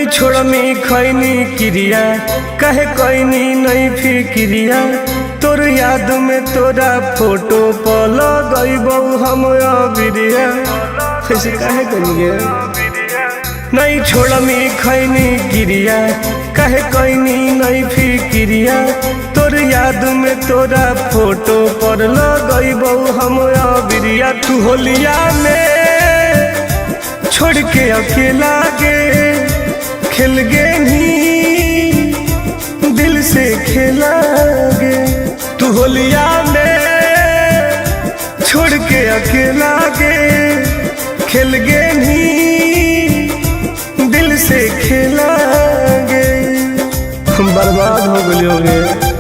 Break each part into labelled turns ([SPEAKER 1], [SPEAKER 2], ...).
[SPEAKER 1] नहीं छोड़मी खैनी क्रिया कहे कैनी नहीं फिक्रिया तोर याद में तोरा फोटो पल गईबौ हम अबिरिया ऐसे कहे करिए नहीं छोड़मी खैनी क्रिया कहे कैनी नहीं फिक्रिया तोर याद में तोरा फोटो पर लगईबौ हम अबिरिया तू होलिया में छोड़ के अकेला गे खेल गे नी दिल से खेला गे तू होलिया में छोड़ के अकेला गे खेल गे नी दिल से खेला गे हम बर्बाद हो गए होंगे।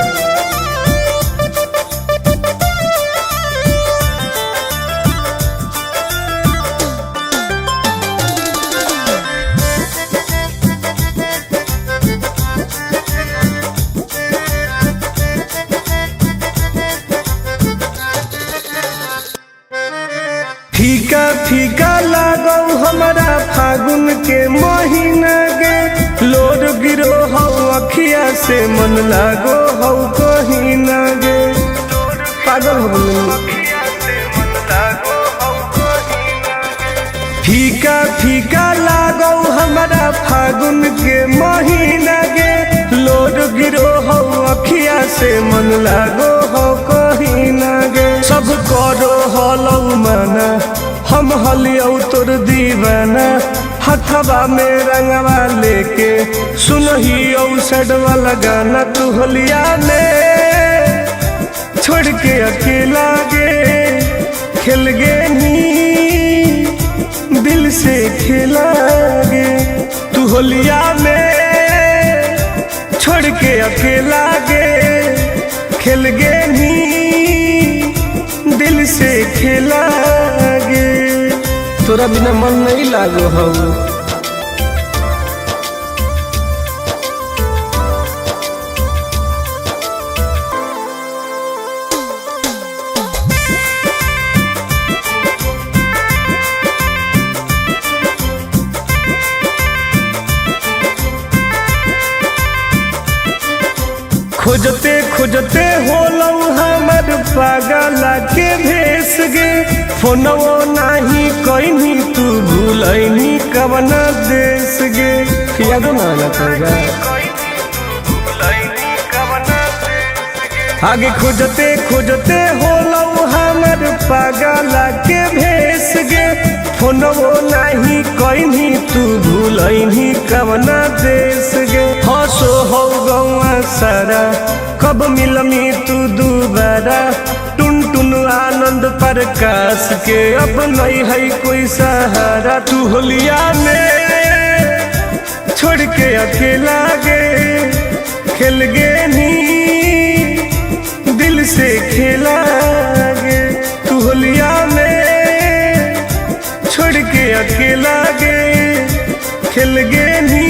[SPEAKER 1] फीका फीका लागो हमारा फागुन के महीना गे लोर गिरो हो अखिया से मन लागो हो कहीं ना गे पागल हो फीका फीका लागो हमारा फागुन के महीना गे लोर गिरो हो अखिया से मन लागो हो कहीं ना गे सब करो हलौ माना हम हलियौ तोर दीवाना हथवा में रंगवा लेके सुनहियौ सड वाला गाना तू होलिया में छोड़ के अकेला गे खेल गे नी दिल से खेला गे तू होलिया में छोड़ के अकेला गे खेल गे नी दिल से खेला गे तोरा बिना मन नहीं लागो हो खोजते खोजते होलौ हमर पागला के भेस गे फोनवो नाही कहीं तू भूलैनी कवना देश गे यादो ना लगेगा आगे खोजते खोजते होलौ हमर पागला के भेस गे फोनवो नाही कहीं तू भूलैनी कवना देश गे हंसो हो गौआ सारा कब मिलमी तू दोबारा टुन टुन आनंद प्रकाश के अब नहीं है कोई सहारा तू होलिया में छोड़ के अकेला गे खेल गे नी दिल से खेला गे तू होलिया में छोड़ के अकेला गे खेल गे नी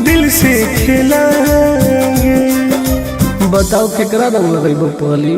[SPEAKER 1] दिल से खेला गे बताओ केकरा रंग लगैबो पहली।